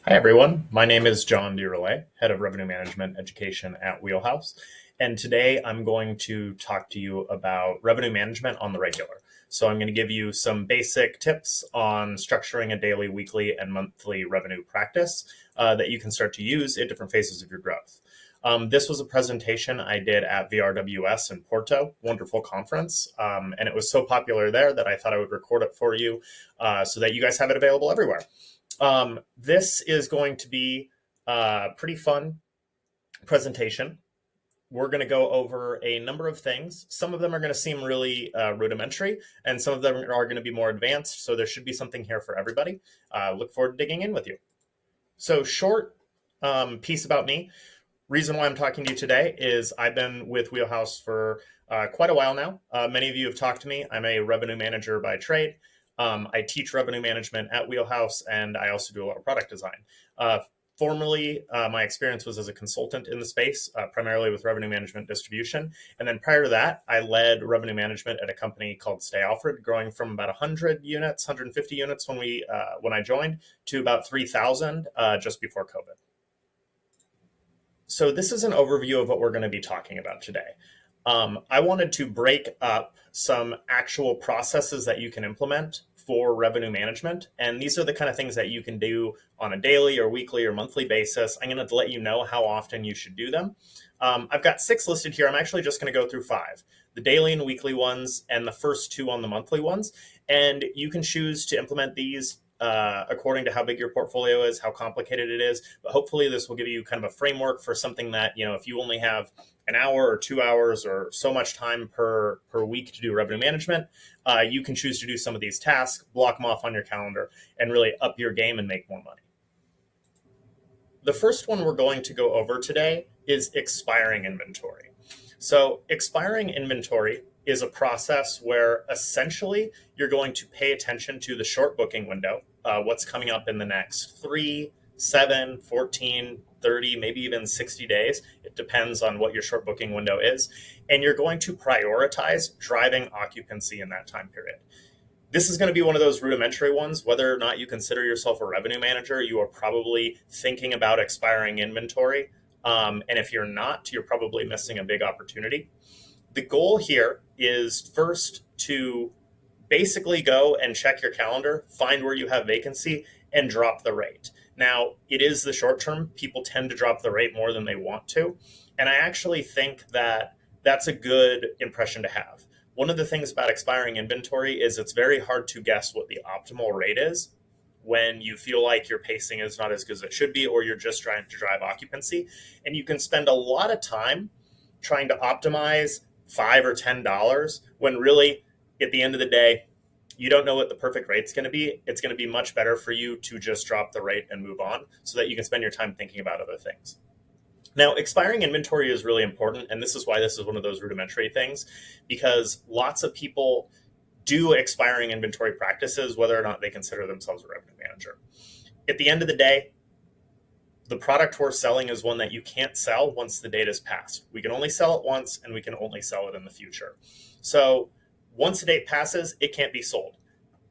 Hi, everyone. My name is John deRoulet, Head of Revenue Management Education at Wheelhouse. And today I'm going to talk to you about revenue management on the regular. So I'm going to give you some basic tips on structuring a daily, weekly, and monthly revenue practice that you can start to use at different phases of your growth. This was a presentation I did at VRWS in Porto, wonderful conference. And it was so popular there that I thought I would record it for you so that you guys have it available everywhere. This is going to be a pretty fun presentation. We're going to go over a number of things. Some of them are going to seem really rudimentary, and some of them are going to be more advanced. So there should be something here for everybody. Look forward to digging in with you. So short piece about me. Reason why I'm talking to you today is I've been with Wheelhouse for quite a while now. Many of you have talked to me. I'm a revenue manager by trade. I teach revenue management at Wheelhouse, and I also do a lot of product design. Formerly, my experience was as a consultant in the space, primarily with revenue management distribution. And then prior to that, I led revenue management at a company called Stay Alfred, growing from about 100 units, 150 units when I joined, to about 3,000 just before COVID. So this is an overview of what we're going to be talking about today. I wanted to break up some actual processes that you can implement for revenue management. And these are the kind of things that you can do on a daily or weekly or monthly basis. I'm going to let you know how often you should do them. I've got 6 listed here. I'm actually just going to go through 5, the daily and weekly ones and the first 2 on the monthly ones. And you can choose to implement these according to how big your portfolio is, how complicated it is. But hopefully this will give you kind of a framework for something that, if you only have an hour or 2 hours or so much time per week to do revenue management, you can choose to do some of these tasks, block them off on your calendar, and really up your game and make more money. The first one we're going to go over today is expiring inventory. So expiring inventory is a process where essentially you're going to pay attention to the short booking window, what's coming up in the next 3, 7, 14, 30, maybe even 60 days. It depends on what your short booking window is. And you're going to prioritize driving occupancy in that time period. This is going to be one of those rudimentary ones. Whether or not you consider yourself a revenue manager, you are probably thinking about expiring inventory. And if you're not, you're probably missing a big opportunity. The goal here is first to basically go and check your calendar, find where you have vacancy, and drop the rate. Now, it is the short term. People tend to drop the rate more than they want to. And I actually think that that's a good impression to have. One of the things about expiring inventory is it's very hard to guess what the optimal rate is when you feel like your pacing is not as good as it should be, or you're just trying to drive occupancy. And you can spend a lot of time trying to optimize $5 or $10 when really, at the end of the day, you don't know what the perfect rate's going to be. It's going to be much better for you to just drop the rate and move on so that you can spend your time thinking about other things. Now, expiring inventory is really important, and this is why this is one of those rudimentary things, because lots of people do expiring inventory practices, whether or not they consider themselves a revenue manager. At the end of the day, the product we're selling is one that you can't sell once the date is passed. We can only sell it once, and we can only sell it in the future. So once the date passes, it can't be sold.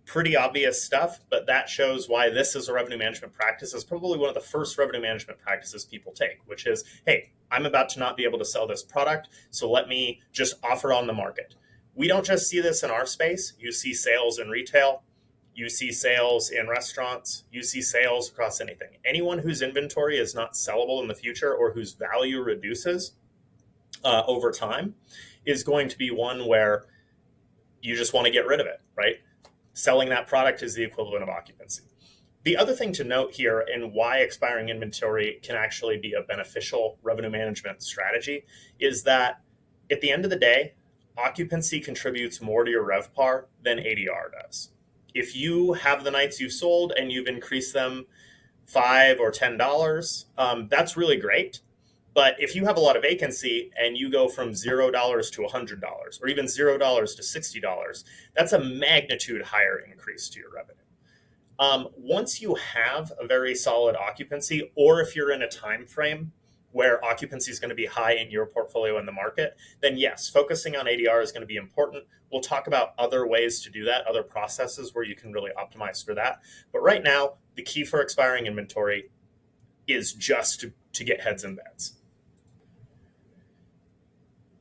Pretty obvious stuff, but that shows why this is a revenue management practice. Is probably one of the first revenue management practices people take, which is, hey, I'm about to not be able to sell this product, so let me just offer on the market. We don't just see this in our space. You see sales in retail. You see sales in restaurants. You see sales across anything. Anyone whose inventory is not sellable in the future or whose value reduces over time is going to be one where you just want to get rid of it, right? Selling that product is the equivalent of occupancy. The other thing to note here, and why expiring inventory can actually be a beneficial revenue management strategy, is that at the end of the day, occupancy contributes more to your RevPAR than ADR does. If you have the nights you sold and you've increased them $5 or $10, that's really great. But if you have a lot of vacancy and you go from $0 to $100 or even $0 to $60, that's a magnitude higher increase to your revenue. Once you have a very solid occupancy, or if you're in a time frame where occupancy is going to be high in your portfolio in the market, then yes, focusing on ADR is going to be important. We'll talk about other ways to do that, other processes where you can really optimize for that. But right now, the key for expiring inventory is just to get heads and beds.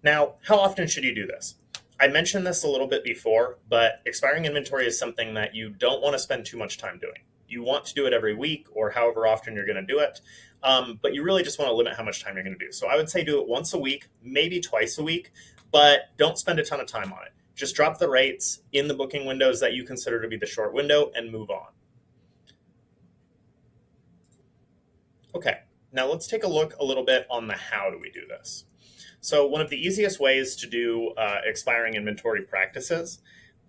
Now, how often should you do this? I mentioned this a little bit before, but expiring inventory is something that you don't want to spend too much time doing. You want to do it every week or however often you're going to do it, but you really just want to limit how much time you're going to do. So I would say do it once a week, maybe twice a week, but don't spend a ton of time on it. Just drop the rates in the booking windows that you consider to be the short window and move on. Okay, now let's take a look a little bit on the how do we do this. So one of the easiest ways to do expiring inventory practices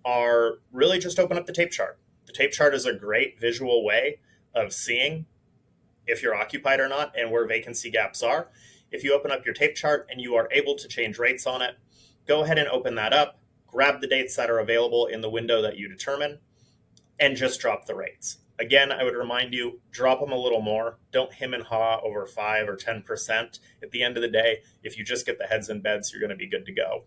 are really just open up the tape chart. The tape chart is a great visual way of seeing if you're occupied or not and where vacancy gaps are. If you open up your tape chart and you are able to change rates on it, go ahead and open that up, grab the dates that are available in the window that you determine, and just drop the rates. Again, I would remind you, drop them a little more. Don't hem and haw over 5 or 10%. At the end of the day, if you just get the heads and beds, you're going to be good to go.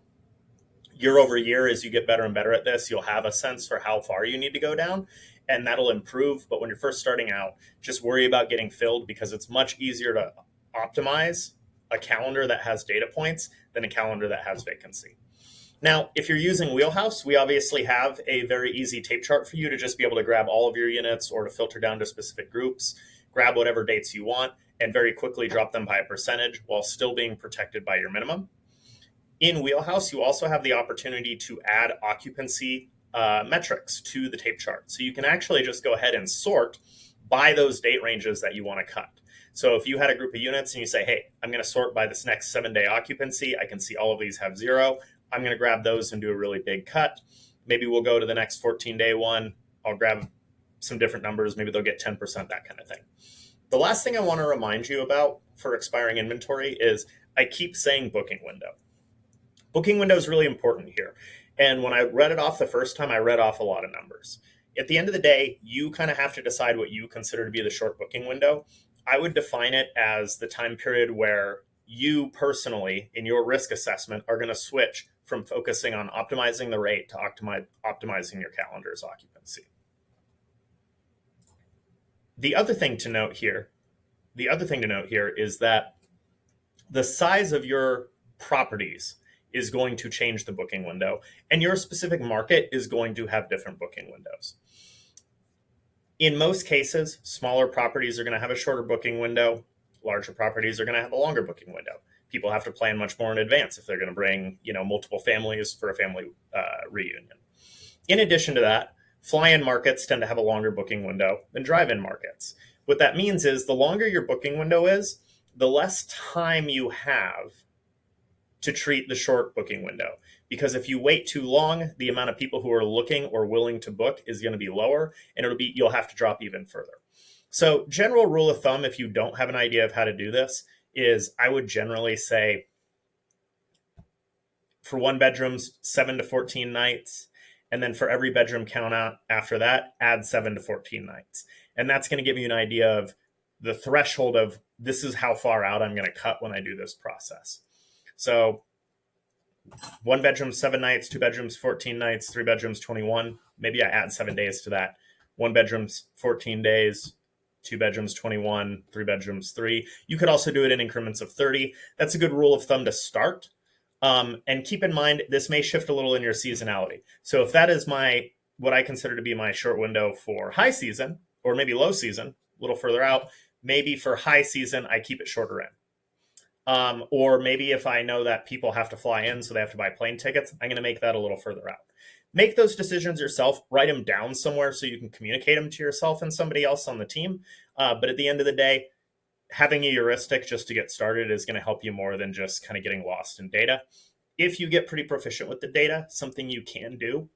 Year over year, as you get better and better at this, you'll have a sense for how far you need to go down, and that'll improve. But when you're first starting out, just worry about getting filled, because it's much easier to optimize a calendar that has data points than a calendar that has vacancy. Now, if you're using Wheelhouse, we obviously have a very easy tape chart for you to just be able to grab all of your units or to filter down to specific groups, grab whatever dates you want, and very quickly drop them by a percentage while still being protected by your minimum. In Wheelhouse, you also have the opportunity to add occupancy metrics to the tape chart. So you can actually just go ahead and sort by those date ranges that you want to cut. So if you had a group of units and you say, hey, I'm going to sort by this next 7-day occupancy, I can see all of these have 0. I'm going to grab those and do a really big cut. Maybe we'll go to the next 14-day one. I'll grab some different numbers. Maybe they'll get 10%, that kind of thing. The last thing I want to remind you about for expiring inventory is I keep saying booking window. Booking window is really important here. And when I read it off the first time, I read off a lot of numbers. At the end of the day, you kind of have to decide what you consider to be the short booking window. I would define it as the time period where you personally, in your risk assessment, are going to switch from focusing on optimizing the rate to optimizing your calendar's occupancy. The other thing to note here is that the size of your properties is going to change the booking window, and your specific market is going to have different booking windows. In most cases, smaller properties are going to have a shorter booking window. Larger properties are going to have a longer booking window. People have to plan much more in advance if they're going to bring, multiple families for a family reunion. In addition to that, fly-in markets tend to have a longer booking window than drive-in markets. What that means is the longer your booking window is, the less time you have to treat the short booking window. Because if you wait too long, the amount of people who are looking or willing to book is going to be lower, and you'll have to drop even further. So general rule of thumb, if you don't have an idea of how to do this, is I would generally say for 1 bedrooms, 7 to 14 nights. And then for every bedroom count out after that, add 7 to 14 nights. And that's going to give you an idea of the threshold of this is how far out I'm going to cut when I do this process. So 1 bedroom, 7 nights, 2 bedrooms, 14 nights, 3 bedrooms, 21. Maybe I add 7 days to that. 1 bedrooms, 14 days, 2 bedrooms, 21, 3 bedrooms, 3. You could also do it in increments of 30. That's a good rule of thumb to start. And keep in mind, this may shift a little in your seasonality. So if that is what I consider to be my short window for high season, or maybe low season, a little further out, maybe for high season, I keep it shorter in. Or maybe if I know that people have to fly in, so they have to buy plane tickets, I'm going to make that a little further out. Make those decisions yourself, write them down somewhere so you can communicate them to yourself and somebody else on the team. But at the end of the day, having a heuristic just to get started is going to help you more than just kind of getting lost in data. If you get pretty proficient with the data, something you can do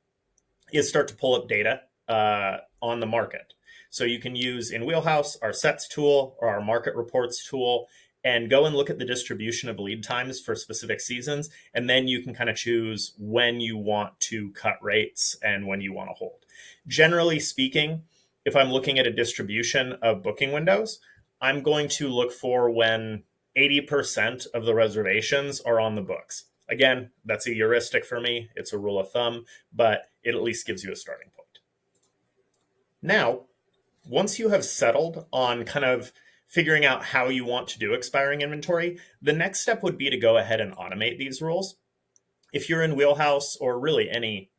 is start to pull up data on the market. So you can use in Wheelhouse our sets tool or our market reports tool and go and look at the distribution of lead times for specific seasons. And then you can kind of choose when you want to cut rates and when you want to hold. Generally speaking, if I'm looking at a distribution of booking windows, I'm going to look for when 80% of the reservations are on the books. Again, that's a heuristic for me. It's a rule of thumb, but it at least gives you a starting point. Now, once you have settled on kind of figuring out how you want to do expiring inventory, the next step would be to go ahead and automate these rules. If you're in Wheelhouse or really any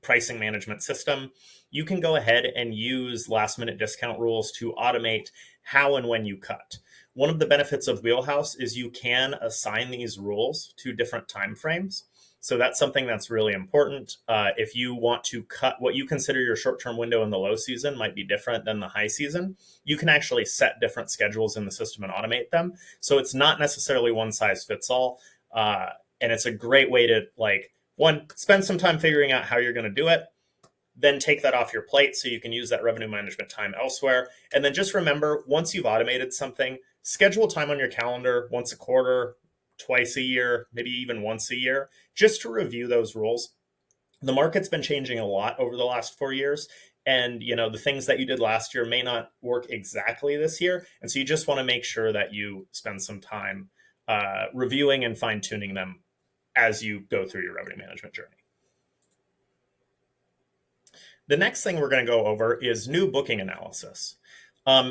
pricing management system, you can go ahead and use last minute discount rules to automate how and when you cut. One of the benefits of Wheelhouse is you can assign these rules to different time frames. So that's something that's really important. If you want to cut what you consider your short-term window in the low season might be different than the high season, you can actually set different schedules in the system and automate them. So it's not necessarily one size fits all. And it's a great way to, like, one, spend some time figuring out how you're going to do it, then take that off your plate so you can use that revenue management time elsewhere. And then just remember, once you've automated something, schedule time on your calendar once a quarter, twice a year, maybe even once a year, just to review those rules. The market's been changing a lot over the last 4 years. And, the things that you did last year may not work exactly this year. And so you just want to make sure that you spend some time reviewing and fine tuning them as you go through your revenue management journey. The next thing we're going to go over is new booking analysis.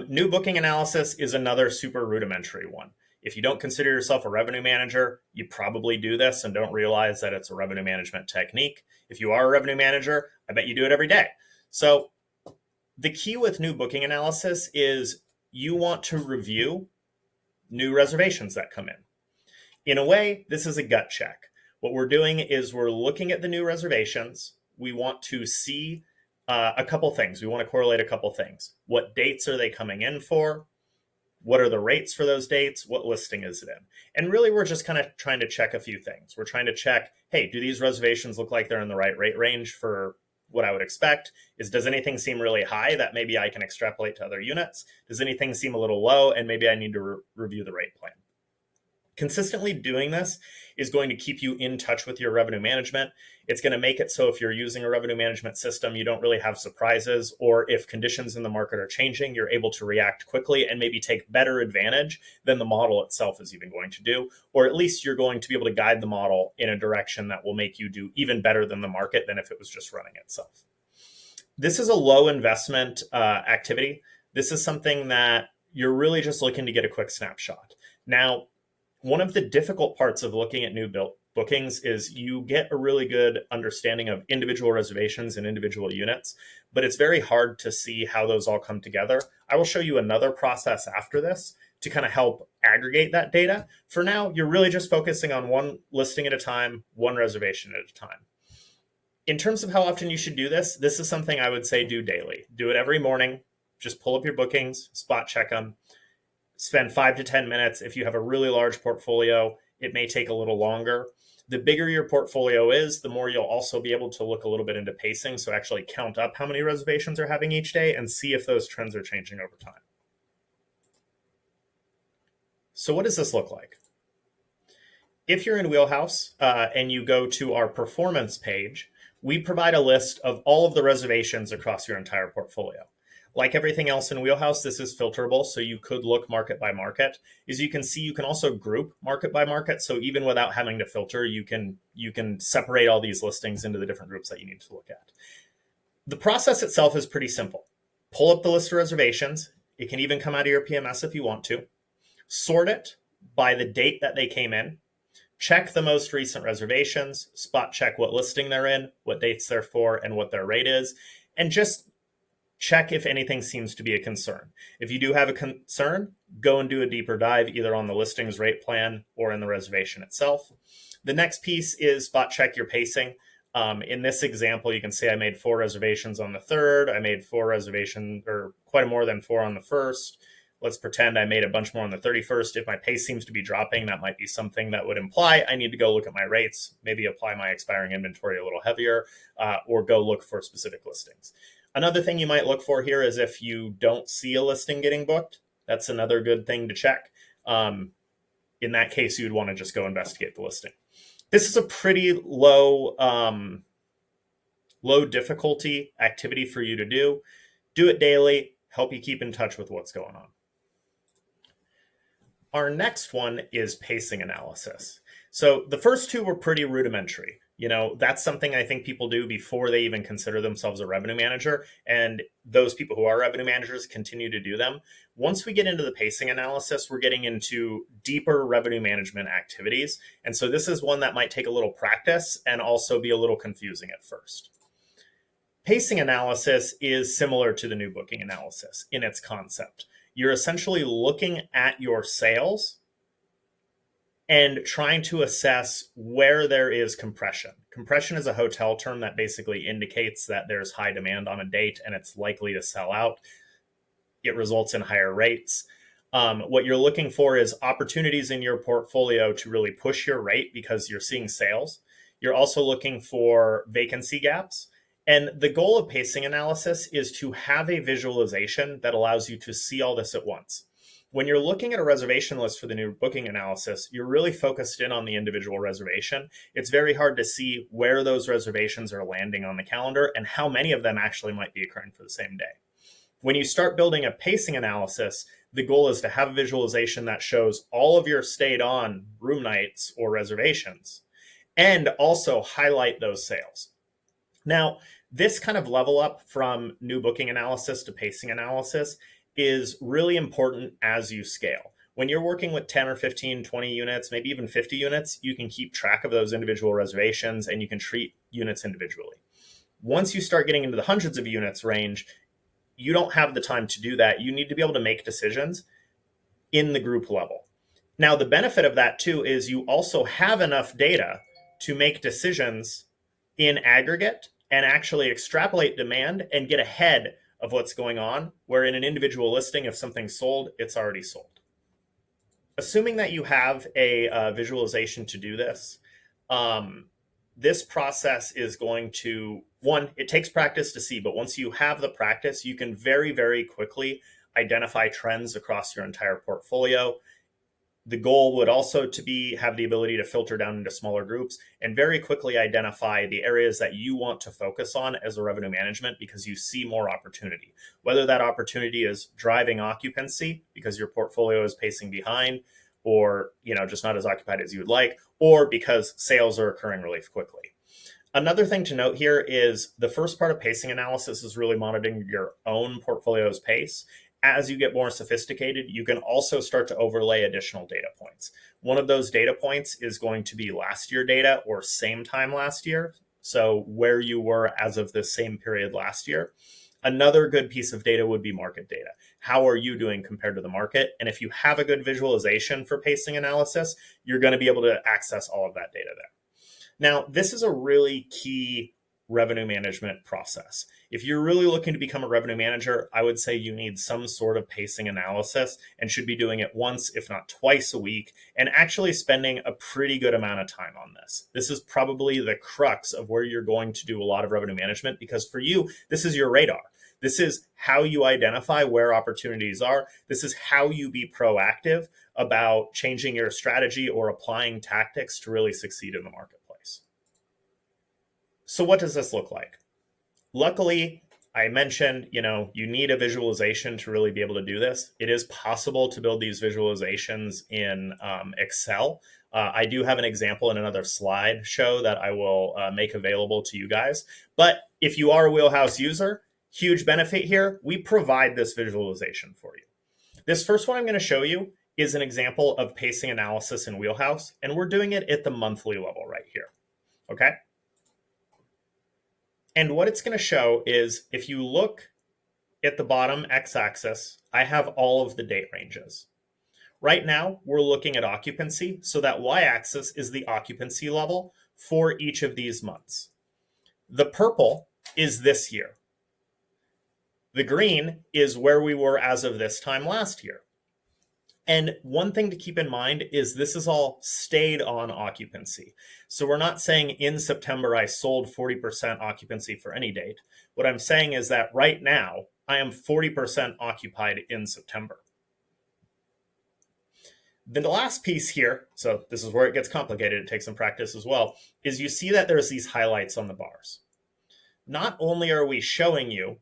New booking analysis is another super rudimentary one. If you don't consider yourself a revenue manager, you probably do this and don't realize that it's a revenue management technique. If you are a revenue manager, I bet you do it every day. So the key with new booking analysis is you want to review new reservations that come in. In a way, this is a gut check. What we're doing is we're looking at the new reservations. We want to see a couple things. We want to correlate a couple things. What dates are they coming in for? What are the rates for those dates? What listing is it in? And really, we're just kind of trying to check a few things. We're trying to check, hey, do these reservations look like they're in the right rate range for what I would expect? Does anything seem really high that maybe I can extrapolate to other units? Does anything seem a little low and maybe I need to review the rate plan? Consistently doing this is going to keep you in touch with your revenue management. It's going to make it so if you're using a revenue management system, you don't really have surprises, or if conditions in the market are changing, you're able to react quickly and maybe take better advantage than the model itself is even going to do, or at least you're going to be able to guide the model in a direction that will make you do even better than the market than if it was just running itself. This is a low investment activity. This is something that you're really just looking to get a quick snapshot. Now, one of the difficult parts of looking at new bookings is you get a really good understanding of individual reservations and individual units, but it's very hard to see how those all come together. I will show you another process after this to kind of help aggregate that data. For now, you're really just focusing on one listing at a time, one reservation at a time. In terms of how often you should do this, this is something I would say do daily. Do it every morning. Just pull up your bookings, spot check them. Spend 5 to 10 minutes. If you have a really large portfolio, it may take a little longer. The bigger your portfolio is, the more you'll also be able to look a little bit into pacing. So actually count up how many reservations are having each day and see if those trends are changing over time. So what does this look like? If you're in Wheelhouse and you go to our performance page, we provide a list of all of the reservations across your entire portfolio. Like everything else in Wheelhouse, this is filterable, so you could look market by market. As you can see, you can also group market by market, so even without having to filter, you can separate all these listings into the different groups that you need to look at. The process itself is pretty simple. Pull up the list of reservations. It can even come out of your PMS if you want to. Sort it by the date that they came in. Check the most recent reservations, spot check what listing they're in, what dates they're for, and what their rate is, and just check if anything seems to be a concern. If you do have a concern, go and do a deeper dive either on the listings rate plan or in the reservation itself. The next piece is spot check your pacing. In this example, you can see I made 4 reservations on the 3rd. I made 4 reservations, or quite more than 4 on the 1st. Let's pretend I made a bunch more on the 31st. If my pace seems to be dropping, that might be something that would imply I need to go look at my rates, maybe apply my expiring inventory a little heavier, or go look for specific listings. Another thing you might look for here is if you don't see a listing getting booked, that's another good thing to check. In that case, you'd want to just go investigate the listing. This is a pretty low difficulty activity for you to do. Do it daily, help you keep in touch with what's going on. Our next one is pacing analysis. So the first two were pretty rudimentary. That's something I think people do before they even consider themselves a revenue manager. And those people who are revenue managers continue to do them. Once we get into the pacing analysis, we're getting into deeper revenue management activities. And so this is one that might take a little practice and also be a little confusing at first. Pacing analysis is similar to the new booking analysis in its concept. You're essentially looking at your sales and trying to assess where there is compression. Compression is a hotel term that basically indicates that there's high demand on a date and it's likely to sell out. It results in higher rates. What you're looking for is opportunities in your portfolio to really push your rate because you're seeing sales. You're also looking for vacancy gaps. And the goal of pacing analysis is to have a visualization that allows you to see all this at once. When you're looking at a reservation list for the new booking analysis, you're really focused in on the individual reservation. It's very hard to see where those reservations are landing on the calendar and how many of them actually might be occurring for the same day. When you start building a pacing analysis, the goal is to have a visualization that shows all of your stayed on room nights or reservations and also highlight those sales. Now, this kind of level up from new booking analysis to pacing analysis is really important as you scale. When you're working with 10 or 15, 20 units, maybe even 50 units, you can keep track of those individual reservations and you can treat units individually. Once you start getting into the hundreds of units range, you don't have the time to do that. You need to be able to make decisions in the group level. Now, the benefit of that too is you also have enough data to make decisions in aggregate and actually extrapolate demand and get ahead of what's going on, where in an individual listing, if something's sold, it's already sold. Assuming that you have a visualization to do this, this process is going to, one, it takes practice to see, but once you have the practice, you can very, very quickly identify trends across your entire portfolio. The goal would also to be have the ability to filter down into smaller groups and very quickly identify the areas that you want to focus on as a revenue management because you see more opportunity. Whether that opportunity is driving occupancy because your portfolio is pacing behind or just not as occupied as you would like, or because sales are occurring really quickly. Another thing to note here is the first part of pacing analysis is really monitoring your own portfolio's pace. As you get more sophisticated, you can also start to overlay additional data points. One of those data points is going to be last year data or same time last year. So where you were as of the same period last year. Another good piece of data would be market data. How are you doing compared to the market? And if you have a good visualization for pacing analysis, you're going to be able to access all of that data there. Now, this is a really key revenue management process. If you're really looking to become a revenue manager, I would say you need some sort of pacing analysis and should be doing it once, if not twice a week, and actually spending a pretty good amount of time on this. This is probably the crux of where you're going to do a lot of revenue management because for you, this is your radar. This is how you identify where opportunities are. This is how you be proactive about changing your strategy or applying tactics to really succeed in the marketplace. So what does this look like? Luckily, I mentioned, you need a visualization to really be able to do this. It is possible to build these visualizations in Excel. I do have an example in another slide show that I will make available to you guys. But if you are a Wheelhouse user, huge benefit here, we provide this visualization for you. This first one I'm going to show you is an example of pacing analysis in Wheelhouse, and we're doing it at the monthly level right here, okay? And what it's going to show is if you look at the bottom x-axis, I have all of the date ranges. Right now, we're looking at occupancy, so that y-axis is the occupancy level for each of these months. The purple is this year. The green is where we were as of this time last year. And one thing to keep in mind is this is all stayed on occupancy. So we're not saying in September I sold 40% occupancy for any date. What I'm saying is that right now I am 40% occupied in September. Then the last piece here, so this is where it gets complicated, it takes some practice as well, is you see that there's these highlights on the bars. Not only are we showing you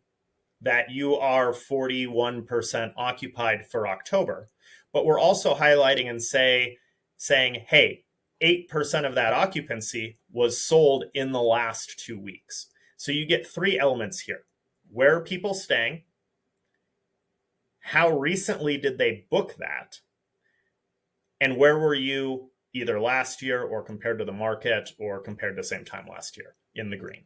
that you are 41% occupied for October, but we're also highlighting and saying, hey, 8% of that occupancy was sold in the last 2 weeks. So you get 3 elements here. Where are people staying? How recently did they book that? And where were you either last year or compared to the market or compared to the same time last year in the green?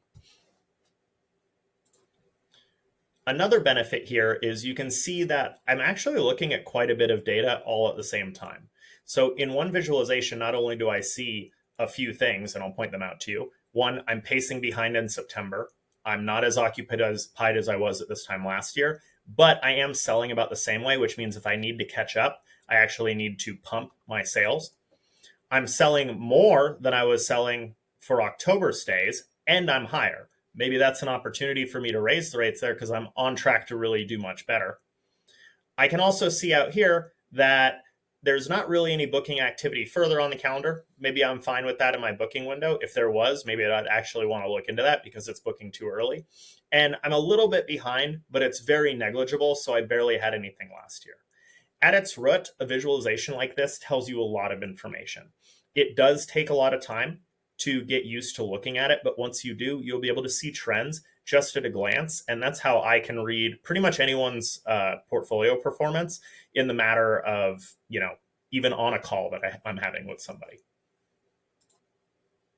Another benefit here is you can see that I'm actually looking at quite a bit of data all at the same time. So in one visualization, not only do I see a few things, and I'll point them out to you. One, I'm pacing behind in September. I'm not as occupied as I was at this time last year, but I am selling about the same way, which means if I need to catch up, I actually need to pump my sales. I'm selling more than I was selling for October stays, and I'm higher. Maybe that's an opportunity for me to raise the rates there because I'm on track to really do much better. I can also see out here that there's not really any booking activity further on the calendar. Maybe I'm fine with that in my booking window. If there was, maybe I'd actually want to look into that because it's booking too early. And I'm a little bit behind, but it's very negligible, so I barely had anything last year. At its root, a visualization like this tells you a lot of information. It does take a lot of time to get used to looking at it, but once you do, you'll be able to see trends just at a glance, and that's how I can read pretty much anyone's portfolio performance in the matter of, even on a call that I'm having with somebody.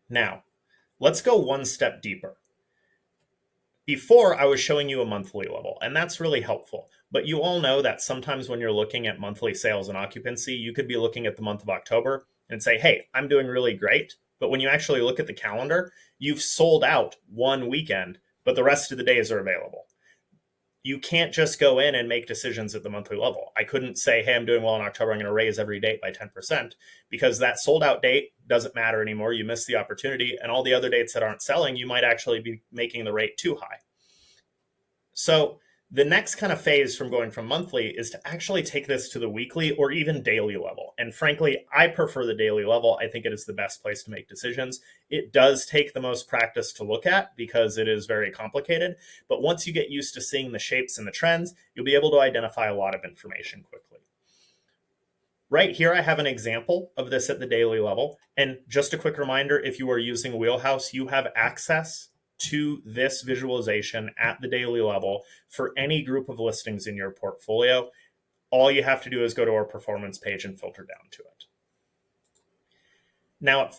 Now, let's go one step deeper. Before, I was showing you a monthly level, and that's really helpful. But you all know that sometimes when you're looking at monthly sales and occupancy, you could be looking at the month of October and say, hey, I'm doing really great. But when you actually look at the calendar, you've sold out one weekend, but the rest of the days are available. You can't just go in and make decisions at the monthly level. I couldn't say, hey, I'm doing well in October, I'm going to raise every date by 10%, because that sold out date doesn't matter anymore. You miss the opportunity, and all the other dates that aren't selling, you might actually be making the rate too high. So the next kind of phase from going from monthly is to actually take this to the weekly or even daily level. And frankly, I prefer the daily level. I think it is the best place to make decisions. It does take the most practice to look at because it is very complicated. But once you get used to seeing the shapes and the trends, you'll be able to identify a lot of information quickly. Right here, I have an example of this at the daily level. And just a quick reminder, if you are using Wheelhouse, you have access to this visualization at the daily level for any group of listings in your portfolio. All you have to do is go to our performance page and filter down to it. Now,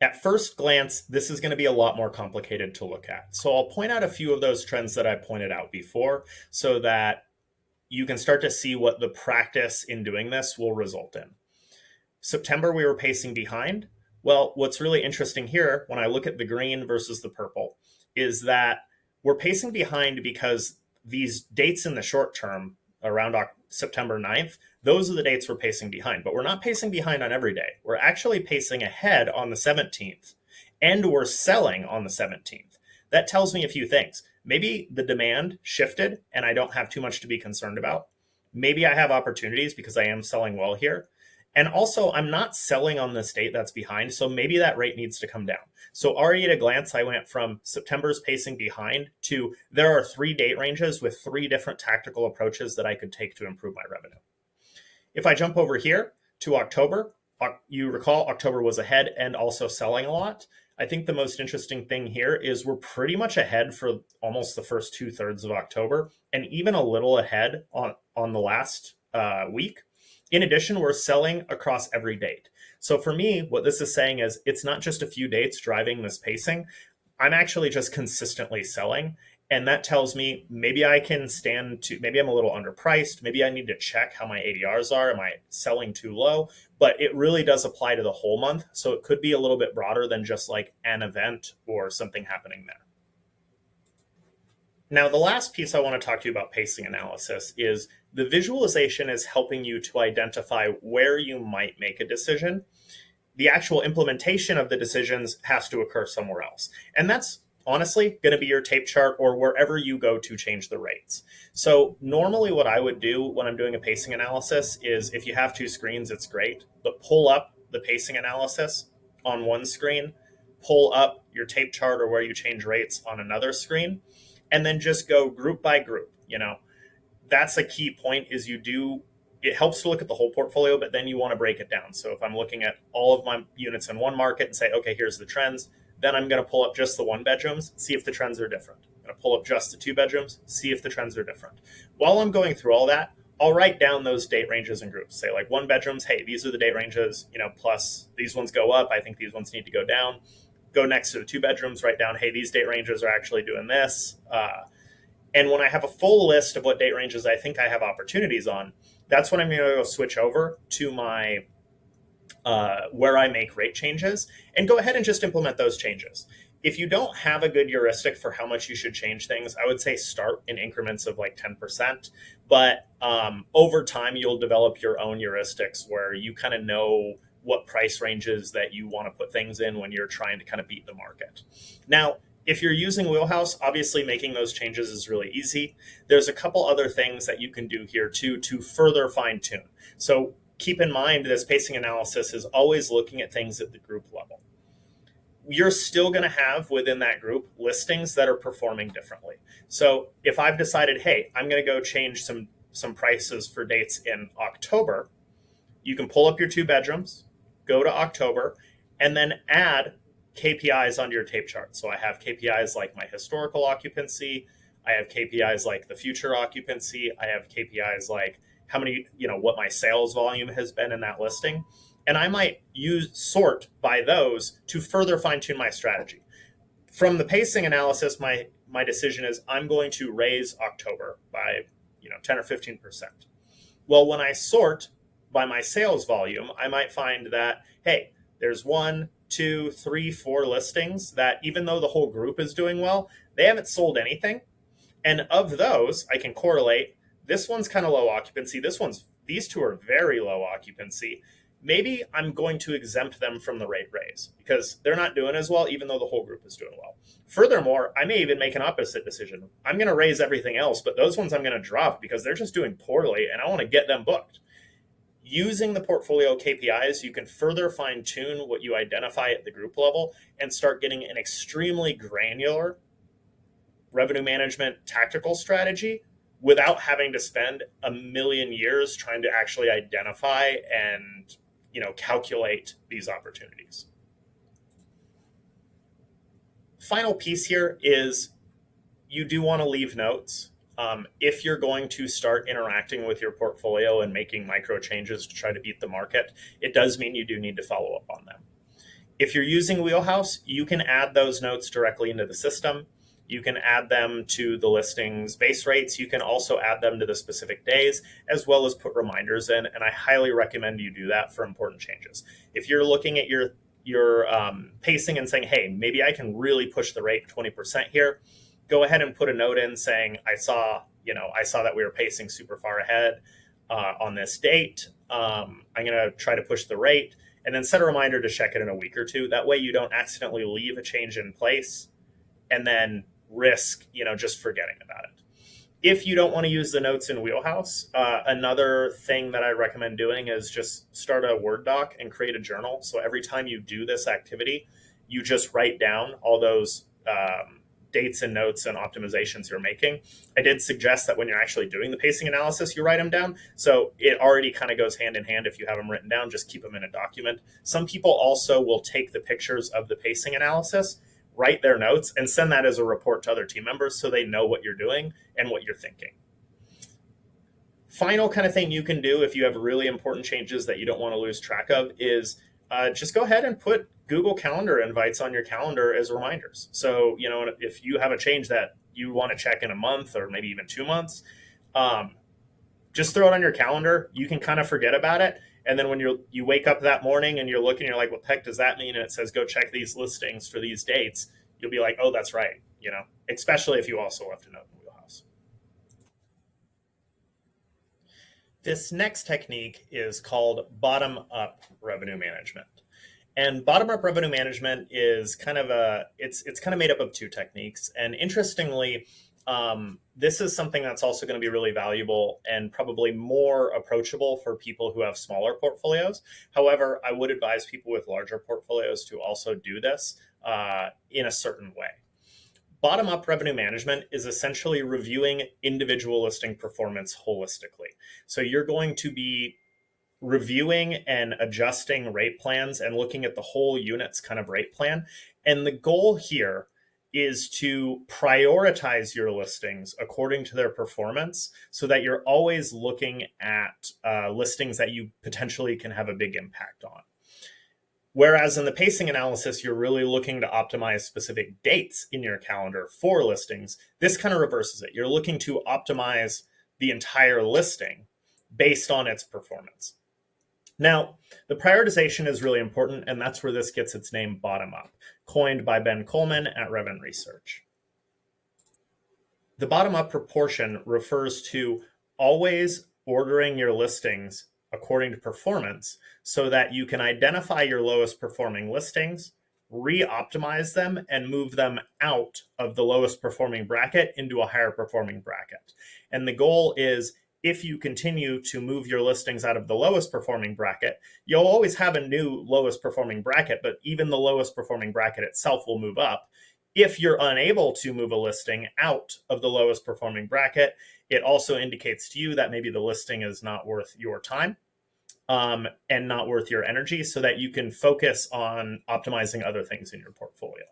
at first glance, this is going to be a lot more complicated to look at. So I'll point out a few of those trends that I pointed out before so that you can start to see what the practice in doing this will result in. September, we were pacing behind. Well, what's really interesting here, when I look at the green versus the purple, is that we're pacing behind because these dates in the short term, around September 9th, those are the dates we're pacing behind. But we're not pacing behind on every day. We're actually pacing ahead on the 17th, and we're selling on the 17th. That tells me a few things. Maybe the demand shifted, and I don't have too much to be concerned about. Maybe I have opportunities because I am selling well here. And also, I'm not selling on this date that's behind, so maybe that rate needs to come down. So already at a glance, I went from September's pacing behind to there are 3 date ranges with 3 different tactical approaches that I could take to improve my revenue. If I jump over here to October, you recall October was ahead and also selling a lot. I think the most interesting thing here is we're pretty much ahead for almost the first 2/3 of October, and even a little ahead on the last week. In addition, we're selling across every date. So for me, what this is saying is it's not just a few dates driving this pacing. I'm actually just consistently selling. And that tells me maybe I can maybe I'm a little underpriced. Maybe I need to check how my ADRs are. Am I selling too low? But it really does apply to the whole month. So it could be a little bit broader than just like an event or something happening there. Now, the last piece I want to talk to you about pacing analysis is the visualization is helping you to identify where you might make a decision. The actual implementation of the decisions has to occur somewhere else. And that's honestly going to be your tape chart or wherever you go to change the rates. So normally what I would do when I'm doing a pacing analysis is if you have 2 screens, it's great, but pull up the pacing analysis on one screen, pull up your tape chart or where you change rates on another screen, and then just go group by group. That's a key point is it helps to look at the whole portfolio, but then you want to break it down. So if I'm looking at all of my units in one market and say, okay, here's the trends, then I'm going to pull up just the one bedrooms, see if the trends are different. I'm going to pull up just the two bedrooms, see if the trends are different. While I'm going through all that, I'll write down those date ranges and groups. Say like one bedrooms, hey, these are the date ranges, plus these ones go up. I think these ones need to go down. Go next to the two bedrooms, write down, hey, these date ranges are actually doing this. And when I have a full list of what date ranges I think I have opportunities on, that's when I'm going to go switch over to my where I make rate changes and go ahead and just implement those changes. If you don't have a good heuristic for how much you should change things, I would say start in increments of like 10%. But over time, you'll develop your own heuristics where you kind of know what price ranges that you want to put things in when you're trying to kind of beat the market. Now, if you're using Wheelhouse, obviously making those changes is really easy. There's a couple other things that you can do here too to further fine tune. So keep in mind this pacing analysis is always looking at things at the group level. You're still going to have within that group listings that are performing differently. So if I've decided, hey, I'm going to go change some prices for dates in October, you can pull up your two bedrooms, go to October, and then add KPIs onto your tape chart. So I have KPIs like my historical occupancy. I have KPIs like the future occupancy. I have KPIs like how many, what my sales volume has been in that listing. And I might sort by those to further fine tune my strategy. From the pacing analysis, my decision is I'm going to raise October by 10 or 15%. Well, when I sort by my sales volume, I might find that, hey, there's 1, 2, 3, 4 listings that even though the whole group is doing well, they haven't sold anything. And of those, I can correlate. This one's kind of low occupancy. These two are very low occupancy. Maybe I'm going to exempt them from the rate raise because they're not doing as well, even though the whole group is doing well. Furthermore, I may even make an opposite decision. I'm going to raise everything else, but those ones I'm going to drop because they're just doing poorly and I want to get them booked. Using the portfolio KPIs, you can further fine tune what you identify at the group level and start getting an extremely granular revenue management tactical strategy without having to spend a million years trying to actually identify and calculate these opportunities. Final piece here is you do want to leave notes. If you're going to start interacting with your portfolio and making micro changes to try to beat the market, it does mean you do need to follow up on them. If you're using Wheelhouse, you can add those notes directly into the system. You can add them to the listings base rates. You can also add them to the specific days, as well as put reminders in. And I highly recommend you do that for important changes. If you're looking at your pacing and saying, hey, maybe I can really push the rate 20% here, go ahead and put a note in saying, I saw that we were pacing super far ahead on this date. I'm going to try to push the rate and then set a reminder to check it in a week or two. That way you don't accidentally leave a change in place and then risk, just forgetting about it. If you don't want to use the notes in Wheelhouse, another thing that I recommend doing is just start a Word doc and create a journal. So every time you do this activity, you just write down all those dates and notes and optimizations you're making. I did suggest that when you're actually doing the pacing analysis, you write them down. So it already kind of goes hand in hand. If you have them written down, just keep them in a document. Some people also will take the pictures of the pacing analysis, write their notes, and send that as a report to other team members so they know what you're doing and what you're thinking. Final kind of thing you can do if you have really important changes that you don't want to lose track of is just go ahead and put Google Calendar invites on your calendar as reminders. So, if you have a change that you want to check in a month or maybe even 2 months, just throw it on your calendar. You can kind of forget about it. And then when you wake up that morning and you're looking, you're like, what the heck does that mean? And it says, go check these listings for these dates. You'll be like, oh, that's right. Especially if you also left a note in Wheelhouse. This next technique is called bottom-up revenue management. And bottom-up revenue management is kind of it's kind of made up of two techniques. And interestingly, this is something that's also going to be really valuable and probably more approachable for people who have smaller portfolios. However, I would advise people with larger portfolios to also do this in a certain way. Bottom-up revenue management is essentially reviewing individual listing performance holistically. So you're going to be reviewing and adjusting rate plans and looking at the whole unit's kind of rate plan. And the goal here is to prioritize your listings according to their performance so that you're always looking at listings that you potentially can have a big impact on. Whereas in the pacing analysis, you're really looking to optimize specific dates in your calendar for listings. This kind of reverses it. You're looking to optimize the entire listing based on its performance. Now, the prioritization is really important, and that's where this gets its name bottom up, coined by Ben Coleman at Revin Research. The bottom up proportion refers to always ordering your listings according to performance so that you can identify your lowest performing listings, re-optimize them, and move them out of the lowest performing bracket into a higher performing bracket. And the goal is, if you continue to move your listings out of the lowest performing bracket, you'll always have a new lowest performing bracket, but even the lowest performing bracket itself will move up. If you're unable to move a listing out of the lowest performing bracket, it also indicates to you that maybe the listing is not worth your time and not worth your energy, so that you can focus on optimizing other things in your portfolio.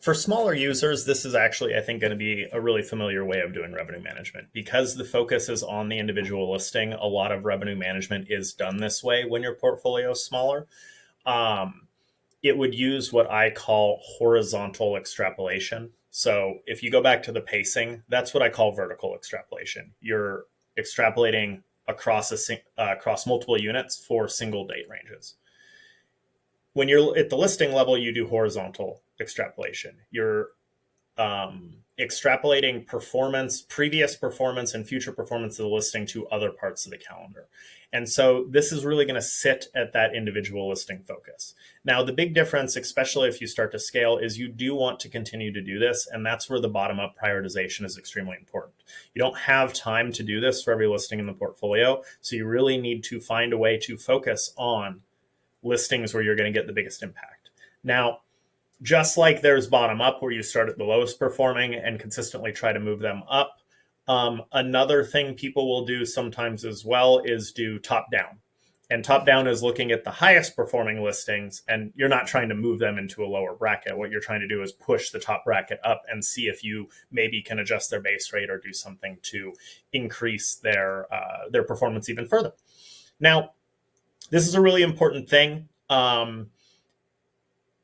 For smaller users, this is actually, I think, going to be a really familiar way of doing revenue management. Because the focus is on the individual listing, a lot of revenue management is done this way when your portfolio is smaller. It would use what I call horizontal extrapolation. So if you go back to the pacing, that's what I call vertical extrapolation. You're extrapolating across multiple units for single date ranges. When you're at the listing level, you do horizontal extrapolation. You're extrapolating previous performance and future performance of the listing to other parts of the calendar. And so this is really going to sit at that individual listing focus. Now, the big difference, especially if you start to scale, is you do want to continue to do this. And that's where the bottom-up prioritization is extremely important. You don't have time to do this for every listing in the portfolio. So you really need to find a way to focus on listings where you're going to get the biggest impact. Now, just like there's bottom up where you start at the lowest performing and consistently try to move them up, another thing people will do sometimes as well is do top down. And top down is looking at the highest performing listings, and you're not trying to move them into a lower bracket. What you're trying to do is push the top bracket up and see if you maybe can adjust their base rate or do something to increase their performance even further. Now, this is a really important thing.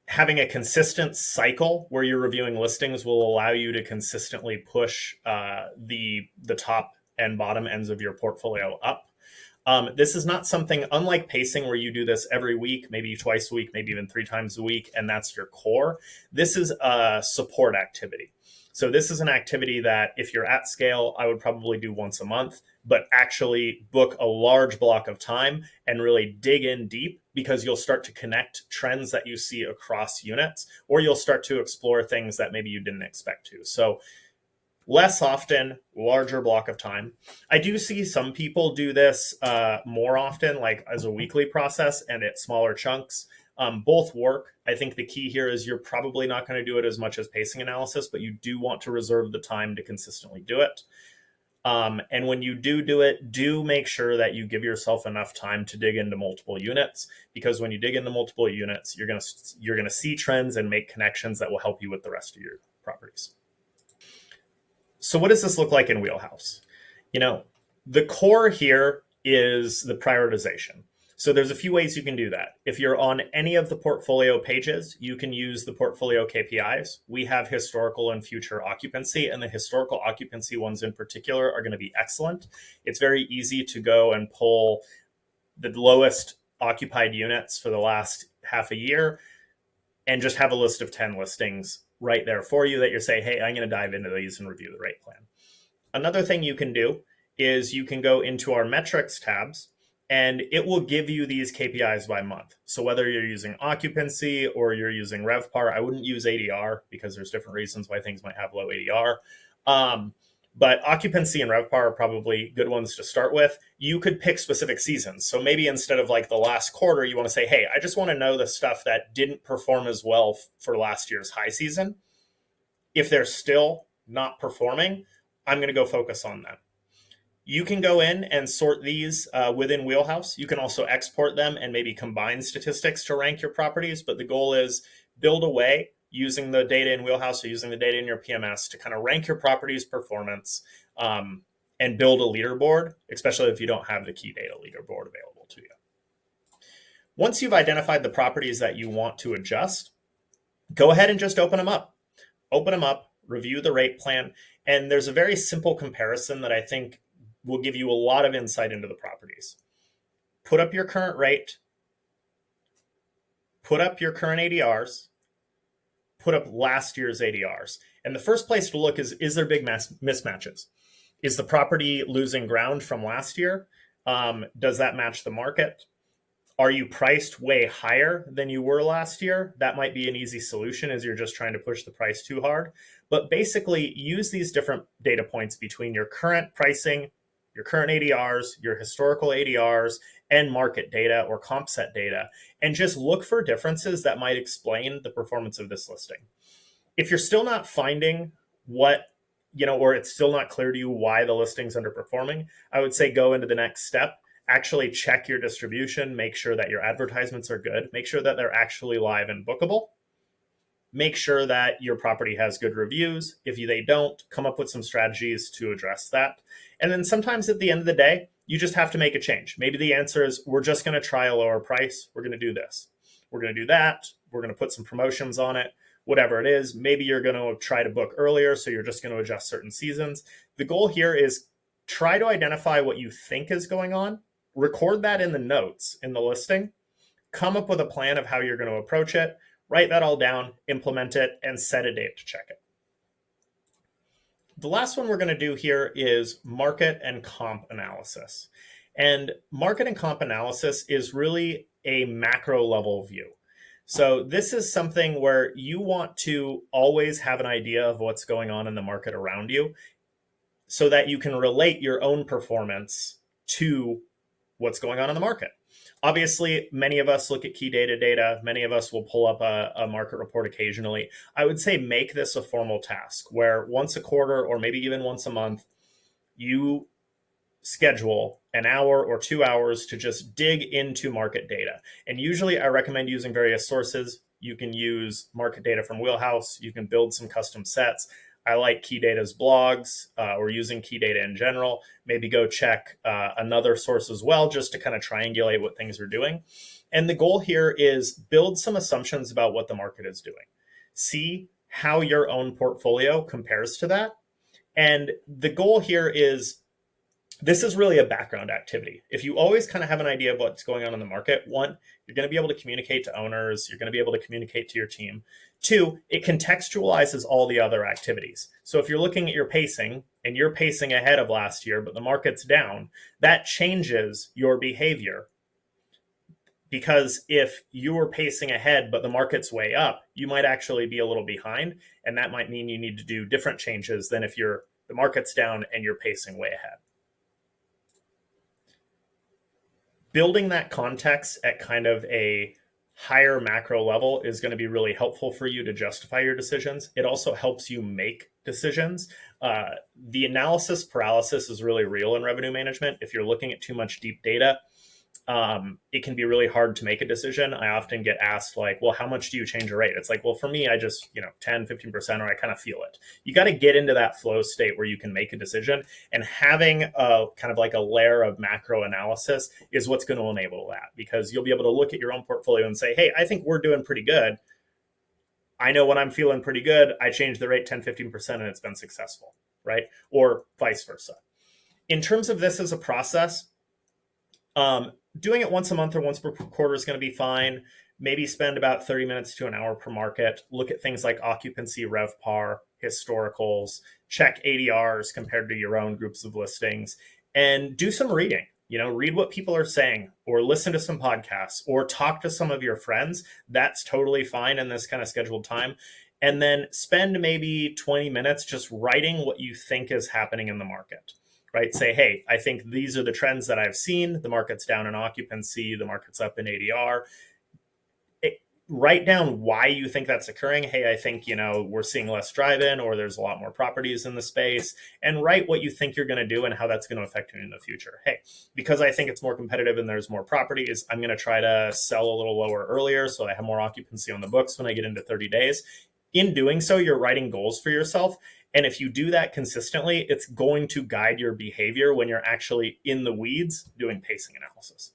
Having a consistent cycle where you're reviewing listings will allow you to consistently push the top and bottom ends of your portfolio up. This is not something, unlike pacing, where you do this every week, maybe twice a week, maybe even 3 times a week, and that's your core. This is a support activity. So this is an activity that if you're at scale, I would probably do once a month, but actually book a large block of time and really dig in deep, because you'll start to connect trends that you see across units, or you'll start to explore things that maybe you didn't expect to. So less often, larger block of time. I do see some people do this more often, like as a weekly process and at smaller chunks. Both work. I think the key here is you're probably not going to do it as much as pacing analysis, but you do want to reserve the time to consistently do it. And when you do it, do make sure that you give yourself enough time to dig into multiple units, because when you dig into multiple units, you're going to see trends and make connections that will help you with the rest of your properties. So what does this look like in Wheelhouse? The core here is the prioritization. So there's a few ways you can do that. If you're on any of the portfolio pages, you can use the portfolio KPIs. We have historical and future occupancy, and the historical occupancy ones in particular are going to be excellent. It's very easy to go and pull the lowest occupied units for the last half a year and just have a list of 10 listings right there for you that you're saying, hey, I'm going to dive into these and review the rate plan. Another thing you can do is you can go into our metrics tabs, and it will give you these KPIs by month. So whether you're using occupancy or you're using RevPAR, I wouldn't use ADR because there's different reasons why things might have low ADR. But occupancy and RevPAR are probably good ones to start with. You could pick specific seasons. So maybe instead of like the last quarter, you want to say, hey, I just want to know the stuff that didn't perform as well for last year's high season. If they're still not performing, I'm going to go focus on them. You can go in and sort these within Wheelhouse. You can also export them and maybe combine statistics to rank your properties. But the goal is build a way using the data in Wheelhouse or using the data in your PMS to kind of rank your property's performance and build a leaderboard, especially if you don't have the key data leaderboard available to you. Once you've identified the properties that you want to adjust, go ahead and just open them up. Open them up, review the rate plan, and there's a very simple comparison that I think will give you a lot of insight into the properties. Put up your current rate, put up your current ADRs, put up last year's ADRs. And the first place to look is there big mismatches? Is the property losing ground from last year? Does that match the market? Are you priced way higher than you were last year? That might be an easy solution as you're just trying to push the price too hard. But basically use these different data points between your current pricing, your current ADRs, your historical ADRs, and market data or comp set data, and just look for differences that might explain the performance of this listing. If you're still not finding what, or it's still not clear to you why the listing's underperforming, I would say go into the next step. Actually check your distribution, make sure that your advertisements are good, make sure that they're actually live and bookable. Make sure that your property has good reviews. If they don't, come up with some strategies to address that. And then sometimes at the end of the day, you just have to make a change. Maybe the answer is we're just going to try a lower price. We're going to do this. We're going to do that. We're going to put some promotions on it, whatever it is. Maybe you're going to try to book earlier, so you're just going to adjust certain seasons. The goal here is try to identify what you think is going on, record that in the notes in the listing, come up with a plan of how you're going to approach it, write that all down, implement it, and set a date to check it. The last one we're going to do here is market and comp analysis. And market and comp analysis is really a macro level view. So this is something where you want to always have an idea of what's going on in the market around you so that you can relate your own performance to what's going on in the market. Obviously, many of us look at key data. Many of us will pull up a market report occasionally. I would say make this a formal task where once a quarter or maybe even once a month, you schedule an hour or 2 hours to just dig into market data. And usually I recommend using various sources. You can use market data from Wheelhouse. You can build some custom sets. I like Key Data's blogs or using Key Data in general. Maybe go check another source as well, just to kind of triangulate what things are doing. And the goal here is build some assumptions about what the market is doing. See how your own portfolio compares to that. And the goal here is, this is really a background activity. If you always kind of have an idea of what's going on in the market, one, you're going to be able to communicate to owners. You're going to be able to communicate to your team. Two, it contextualizes all the other activities. So if you're looking at your pacing and you're pacing ahead of last year, but the market's down, that changes your behavior. Because if you were pacing ahead, but the market's way up, you might actually be a little behind. And that might mean you need to do different changes than if the market's down and you're pacing way ahead. Building that context at kind of a higher macro level is going to be really helpful for you to justify your decisions. It also helps you make decisions. The analysis paralysis is really real in revenue management. If you're looking at too much deep data, it can be really hard to make a decision. I often get asked like, well, how much do you change your rate? It's like, well, for me, I just, 10, 15%, or I kind of feel it. You got to get into that flow state where you can make a decision, and having a kind of like a layer of macro analysis is what's going to enable that, because you'll be able to look at your own portfolio and say, hey, I think we're doing pretty good. I know when I'm feeling pretty good, I changed the rate 10, 15% and it's been successful, right? Or vice versa. In terms of this as a process, doing it once a month or once per quarter is going to be fine. Maybe spend about 30 minutes to an hour per market. Look at things like occupancy, RevPAR, historicals, check ADRs compared to your own groups of listings, and do some reading. Read what people are saying, or listen to some podcasts, or talk to some of your friends. That's totally fine in this kind of scheduled time. and then spend maybe 20 minutes just writing what you think is happening in the market. Right? Say, hey, I think these are the trends that I've seen. The market's down in occupancy, the market's up in ADR. Write down why you think that's occurring. Hey, I think, we're seeing less drive-in, or there's a lot more properties in the space, and write what you think you're going to do and how that's going to affect you in the future. Hey, because I think it's more competitive and there's more properties, I'm going to try to sell a little lower earlier so I have more occupancy on the books when I get into 30 days. In doing so, you're writing goals for yourself. And if you do that consistently, it's going to guide your behavior when you're actually in the weeds doing pacing analysis.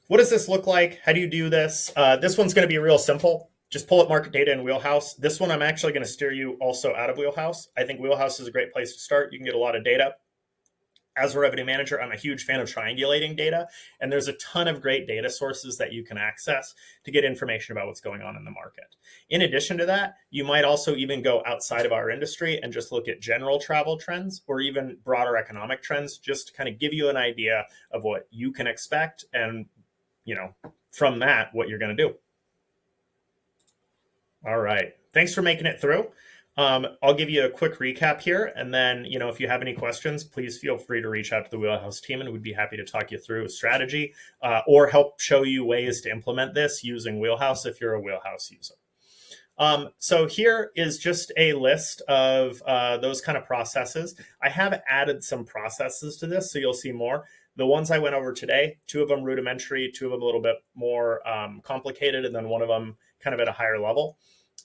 What does this look like? How do you do this? This one's going to be real simple. Just pull up market data in Wheelhouse. This one, I'm actually going to steer you also out of Wheelhouse. I think Wheelhouse is a great place to start. You can get a lot of data. As a revenue manager, I'm a huge fan of triangulating data, and there's a ton of great data sources that you can access to get information about what's going on in the market. In addition to that, you might also even go outside of our industry and just look at general travel trends or even broader economic trends, just to kind of give you an idea of what you can expect and, from that, what you're going to do. All right. Thanks for making it through. I'll give you a quick recap here. And then, if you have any questions, please feel free to reach out to the Wheelhouse team, and we'd be happy to talk you through a strategy or help show you ways to implement this using Wheelhouse if you're a Wheelhouse user. So here is just a list of those kind of processes. I have added some processes to this, so you'll see more. The ones I went over today, 2 of them rudimentary, 2 of them a little bit more complicated, and then 1 of them kind of at a higher level.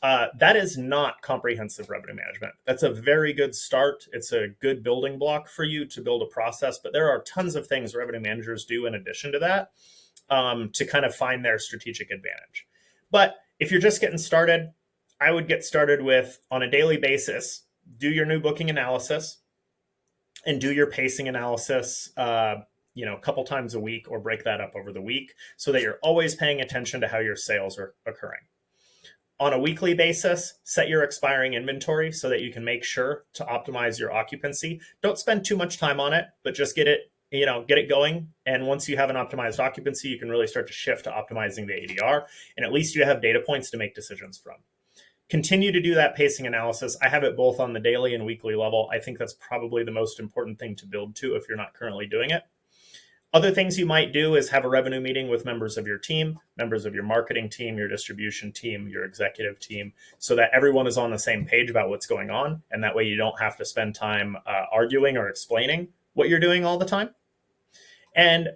That is not comprehensive revenue management. That's a very good start. It's a good building block for you to build a process, but there are tons of things revenue managers do in addition to that to kind of find their strategic advantage. But if you're just getting started, I would get started with, on a daily basis, do your new booking analysis and do your pacing analysis a couple times a week, or break that up over the week so that you're always paying attention to how your sales are occurring. On a weekly basis, set your expiring inventory so that you can make sure to optimize your occupancy. Don't spend too much time on it, but just get it going. And once you have an optimized occupancy, you can really start to shift to optimizing the ADR. And at least you have data points to make decisions from. Continue to do that pacing analysis. I have it both on the daily and weekly level. I think that's probably the most important thing to build to if you're not currently doing it. Other things you might do is have a revenue meeting with members of your team, members of your marketing team, your distribution team, your executive team, so that everyone is on the same page about what's going on. And that way you don't have to spend time arguing or explaining what you're doing all the time. And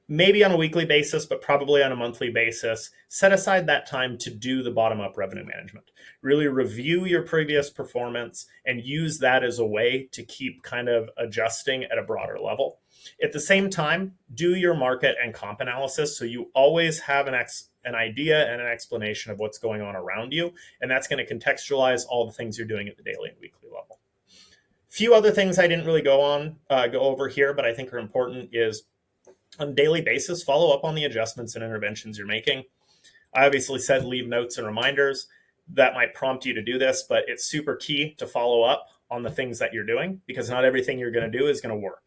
maybe on a weekly basis, but probably on a monthly basis, set aside that time to do the bottom-up revenue management. Really review your previous performance and use that as a way to keep kind of adjusting at a broader level. At the same time, do your market and comp analysis so you always have an idea and an explanation of what's going on around you, and that's going to contextualize all the things you're doing at the daily and weekly level. Few other things I didn't really go over here, but I think are important is on a daily basis, follow up on the adjustments and interventions you're making. I obviously said leave notes and reminders. That might prompt you to do this, but it's super key to follow up on the things that you're doing, because not everything you're going to do is going to work.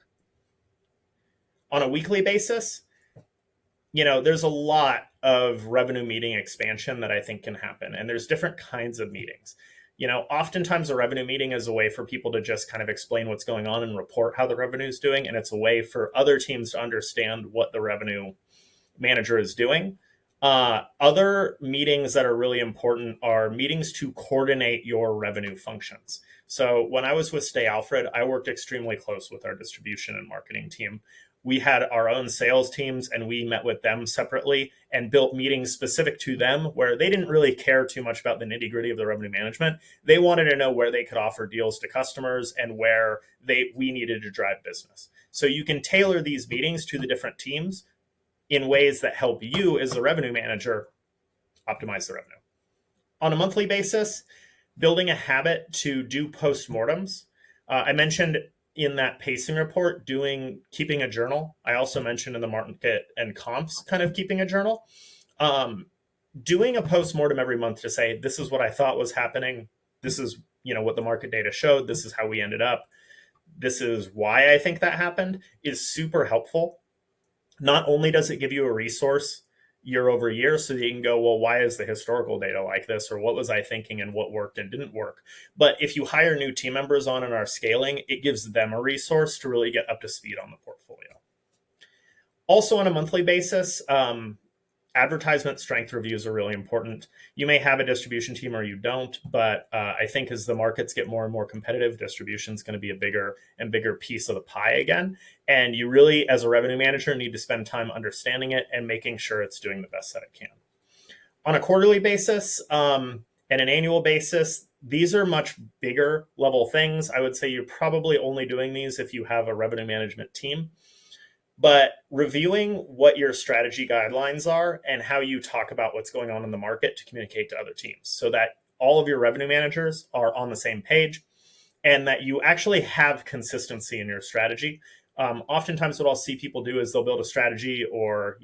On a weekly basis, there's a lot of revenue meeting expansion that I think can happen, and there's different kinds of meetings. Oftentimes a revenue meeting is a way for people to just kind of explain what's going on and report how the revenue is doing. And it's a way for other teams to understand what the revenue manager is doing. Other meetings that are really important are meetings to coordinate your revenue functions. So when I was with Stay Alfred, I worked extremely close with our distribution and marketing team. We had our own sales teams, and we met with them separately and built meetings specific to them where they didn't really care too much about the nitty-gritty of the revenue management. They wanted to know where they could offer deals to customers and where we needed to drive business. So you can tailor these meetings to the different teams in ways that help you as the revenue manager optimize the revenue. On a monthly basis, building a habit to do postmortems. I mentioned in that pacing report, keeping a journal. I also mentioned in the market and comps, kind of keeping a journal. Doing a postmortem every month to say, this is what I thought was happening. This is, what the market data showed. This is how we ended up. This is why I think that happened, is super helpful. Not only does it give you a resource year over year so that you can go, well, why is the historical data like this? Or what was I thinking and what worked and didn't work? But if you hire new team members on in our scaling, it gives them a resource to really get up to speed on the portfolio. Also, on a monthly basis, advertisement strength reviews are really important. You may have a distribution team or you don't, but I think as the markets get more and more competitive, distribution is going to be a bigger and bigger piece of the pie again. And you really, as a revenue manager, need to spend time understanding it and making sure it's doing the best that it can. On a quarterly basis and an annual basis, these are much bigger level things. I would say you're probably only doing these if you have a revenue management team. But reviewing what your strategy guidelines are and how you talk about what's going on in the market to communicate to other teams so that all of your revenue managers are on the same page and that you actually have consistency in your strategy. Oftentimes what I'll see people do is they'll build a strategy or,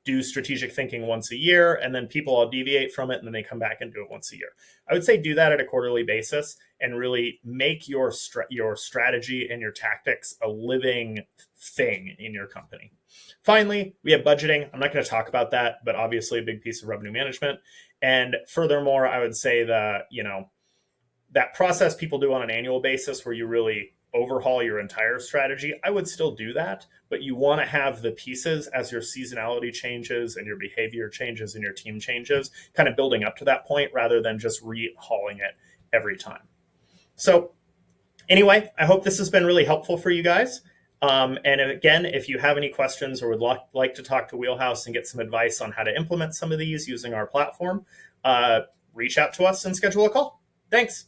do strategic thinking once a year, and then people will deviate from it and then they come back and do it once a year. I would say do that at a quarterly basis and really make your strategy and your tactics a living thing in your company. Finally, we have budgeting. I'm not going to talk about that, but obviously a big piece of revenue management. And furthermore, I would say that process people do on an annual basis where you really overhaul your entire strategy, I would still do that, but you want to have the pieces as your seasonality changes and your behavior changes and your team changes, kind of building up to that point rather than just rehauling it every time. So anyway, I hope this has been really helpful for you guys. And again, if you have any questions or would like to talk to Wheelhouse and get some advice on how to implement some of these using our platform, reach out to us and schedule a call. Thanks.